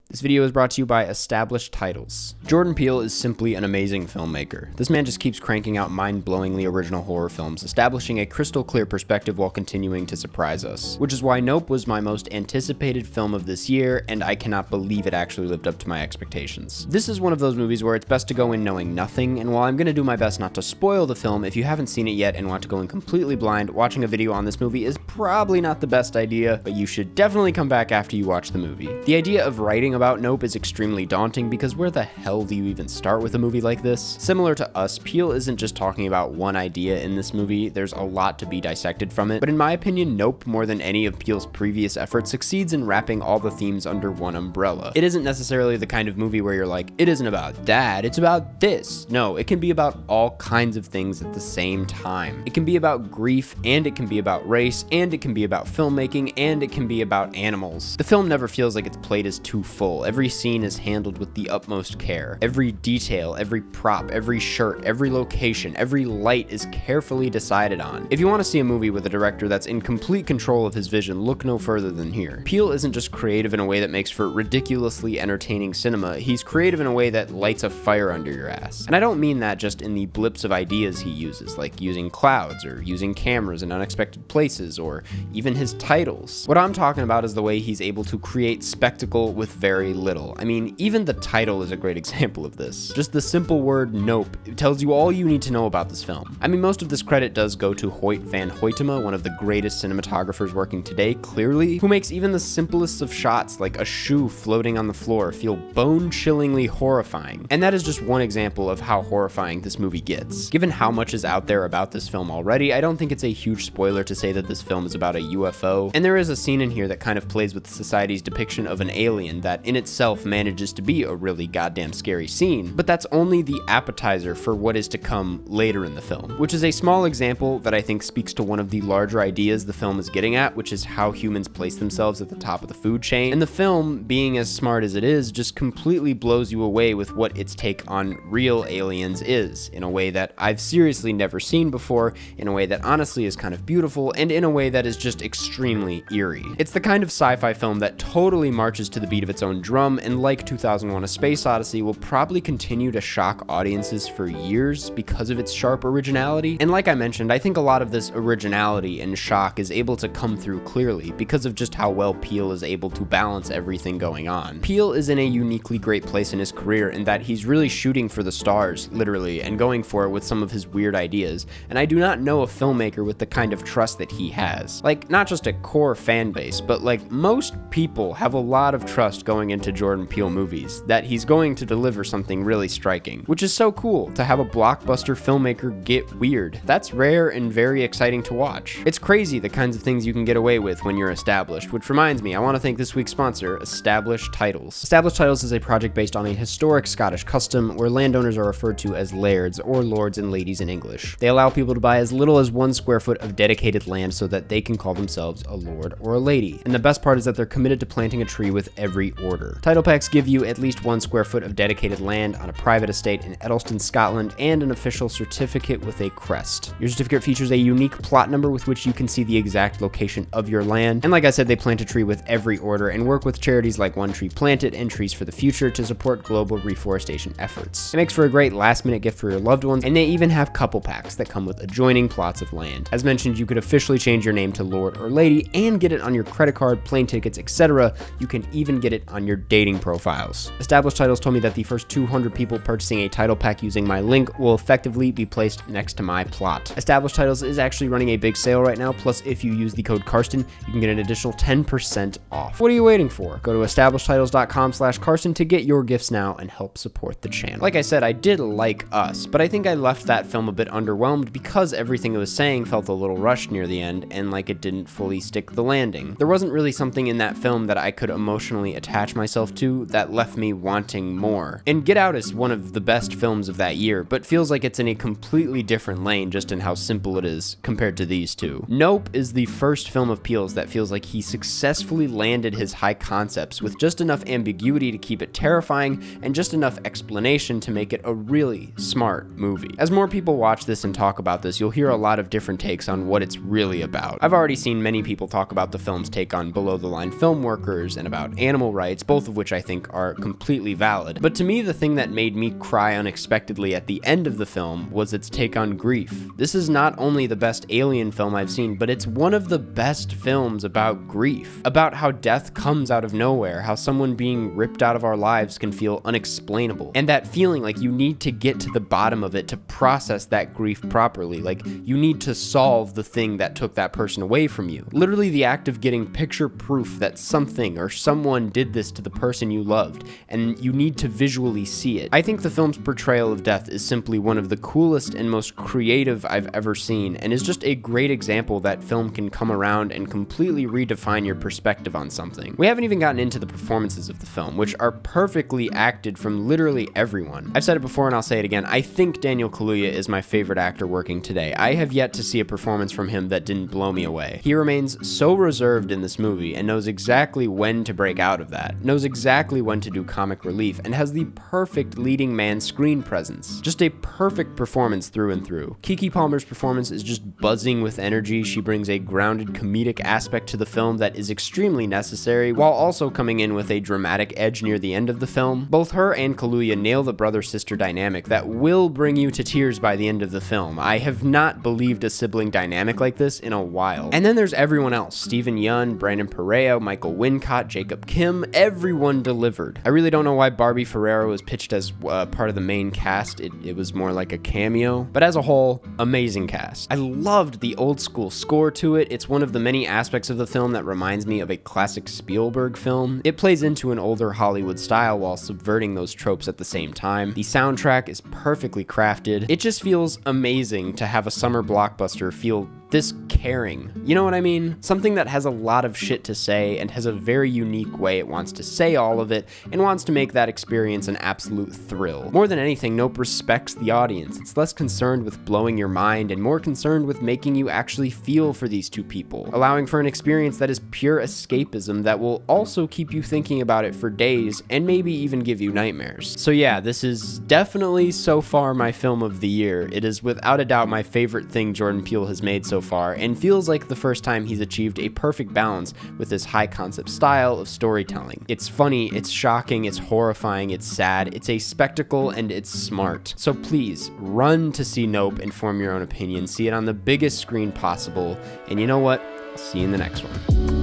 This video is brought to you by Established Titles. Jordan Peele is simply an amazing filmmaker. This man just keeps cranking out mind-blowingly original horror films, establishing a crystal clear perspective while continuing to surprise us. Which is why Nope was my most anticipated film of this year, and I cannot believe it actually lived up to my expectations. This is one of those movies where it's best to go in knowing nothing, and while I'm going to do my best not to spoil the film, if you haven't seen it yet and want to go in completely blind, watching a video on this movie is probably not the best idea, but you should definitely come back after you watch the movie. The idea of writing about Nope is extremely daunting because where the hell do you even start with a movie like this? Similar to Us, Peele isn't just talking about one idea in this movie, there's a lot to be dissected from it, but in my opinion, Nope, more than any of Peele's previous efforts, succeeds in wrapping all the themes under one umbrella. It isn't necessarily the kind of movie where you're like, it isn't about that, it's about this. No, it can be about all kinds of things at the same time. It can be about grief, and it can be about race, and it can be about filmmaking, and it can be about animals. The film never feels like its plate is too full. Every scene is handled with the utmost care. Every detail, every prop, every shirt, every location, every light is carefully decided on. If you want to see a movie with a director that's in complete control of his vision, look no further than here. Peele isn't just creative in a way that makes for ridiculously entertaining cinema, he's creative in a way that lights a fire under your ass. And I don't mean that just in the blips of ideas he uses, like using clouds, or using cameras in unexpected places, or even his titles. What I'm talking about is the way he's able to create spectacle with very little. I mean, even the title is a great example of this. Just the simple word Nope tells you all you need to know about this film. I mean, most of this credit does go to Hoyt van Hoytema, one of the greatest cinematographers working today, clearly, who makes even the simplest of shots, like a shoe floating on the floor, feel bone-chillingly horrifying. And that is just one example of how horrifying this movie gets. Given how much is out there about this film already, I don't think it's a huge spoiler to say that this film is about a UFO, and there is a scene in here that kind of plays with society's depiction of an alien that in itself manages to be a really goddamn scary scene, but that's only the appetizer for what is to come later in the film, which is a small example that I think speaks to one of the larger ideas the film is getting at, which is how humans place themselves at the top of the food chain. And the film, being as smart as it is, just completely blows you away with what its take on real aliens is, in a way that I've seriously never seen before, in a way that honestly is kind of beautiful, and in a way that is just extremely eerie. It's the kind of sci-fi film that totally marches to the beat of its own drum, and like 2001: A Space Odyssey, will probably continue to shock audiences for years because of its sharp originality. And like I mentioned, I think a lot of this originality and shock is able to come through clearly because of just how well Peele is able to balance everything going on. Peele is in a uniquely great place in his career in that he's really shooting for the stars, literally, and going for it with some of his weird ideas, and I do not know a filmmaker with the kind of trust that he has. Like, not just a core fan base, but like most people have a lot of trust going into Jordan Peele movies, that he's going to deliver something really striking, which is so cool to have a blockbuster filmmaker get weird. That's rare and very exciting to watch. It's crazy the kinds of things you can get away with when you're established, which reminds me, I want to thank this week's sponsor, Established Titles. Established Titles is a project based on a historic Scottish custom where landowners are referred to as lairds, or lords and ladies in English. They allow people to buy as little as 1 square foot of dedicated land so that they can call themselves a lord or a lady. And the best part is that they're committed to planting a tree with every order. Title packs give you at least 1 square foot of dedicated land on a private estate in Edelston, Scotland, and an official certificate with a crest. Your certificate features a unique plot number with which you can see the exact location of your land. And like I said, they plant a tree with every order and work with charities like One Tree Planted and Trees for the Future to support global reforestation efforts. It makes for a great last-minute gift for your loved ones, and they even have couple packs that come with adjoining plots of land. As mentioned, you could officially change your name to Lord or Lady and get it on your credit card, plane tickets, etc. You can even get it on your dating profiles. Established Titles told me that the first 200 people purchasing a title pack using my link will effectively be placed next to my plot. Established Titles is actually running a big sale right now, plus if you use the code Karsten, you can get an additional 10% off. What are you waiting for? Go to establishedtitles.com/Karsten to get your gifts now and help support the channel. Like I said, I did like Us, but I think I left that film a bit underwhelmed because everything it was saying felt a little rushed near the end and like it didn't fully stick the landing. There wasn't really something in that film that I could emotionally attach myself to that left me wanting more. And Get Out is one of the best films of that year, but feels like it's in a completely different lane just in how simple it is compared to these two. Nope is the first film of Peele's that feels like he successfully landed his high concepts with just enough ambiguity to keep it terrifying and just enough explanation to make it a really smart movie. As more people watch this and talk about this, you'll hear a lot of different takes on what it's really about. I've already seen many people talk about the film's take on below-the-line film workers and about animal rights, points, both of which I think are completely valid. But to me, the thing that made me cry unexpectedly at the end of the film was its take on grief. This is not only the best alien film I've seen, but it's one of the best films about grief, about how death comes out of nowhere, how someone being ripped out of our lives can feel unexplainable, and that feeling like you need to get to the bottom of it to process that grief properly, like you need to solve the thing that took that person away from you. Literally the act of getting picture proof that something or someone did this to the person you loved, and you need to visually see it. I think the film's portrayal of death is simply one of the coolest and most creative I've ever seen, and is just a great example that film can come around and completely redefine your perspective on something. We haven't even gotten into the performances of the film, which are perfectly acted from literally everyone. I've said it before and I'll say it again, I think Daniel Kaluuya is my favorite actor working today. I have yet to see a performance from him that didn't blow me away. He remains so reserved in this movie and knows exactly when to break out of that, knows exactly when to do comic relief, and has the perfect leading man screen presence. Just a perfect performance through and through. Keke Palmer's performance is just buzzing with energy. She brings a grounded comedic aspect to the film that is extremely necessary, while also coming in with a dramatic edge near the end of the film. Both her and Kaluuya nail the brother-sister dynamic that will bring you to tears by the end of the film. I have not believed a sibling dynamic like this in a while. And then there's everyone else. Stephen Yeun, Brandon Perea, Michael Wincott, Jacob Kim, everyone delivered. I really don't know why Barbie Ferreira was pitched as part of the main cast. It was more like a cameo, but as a whole, amazing cast. I loved the old school score to it. It's one of the many aspects of the film that reminds me of a classic Spielberg film. It plays into an older Hollywood style while subverting those tropes at the same time. The soundtrack is perfectly crafted. It just feels amazing to have a summer blockbuster feel this caring. You know what I mean? Something that has a lot of shit to say and has a very unique way it wants to say all of it and wants to make that experience an absolute thrill. More than anything, Nope respects the audience. It's less concerned with blowing your mind and more concerned with making you actually feel for these two people, allowing for an experience that is pure escapism that will also keep you thinking about it for days and maybe even give you nightmares. So yeah, this is definitely so far my film of the year. It is without a doubt my favorite thing Jordan Peele has made so far, and feels like the first time he's achieved a perfect balance with this high concept style of storytelling. It's funny, it's shocking, it's horrifying, it's sad, it's a spectacle, and it's smart. So please, run to see Nope and form your own opinion. See it on the biggest screen possible, and you know what? I'll see you in the next one.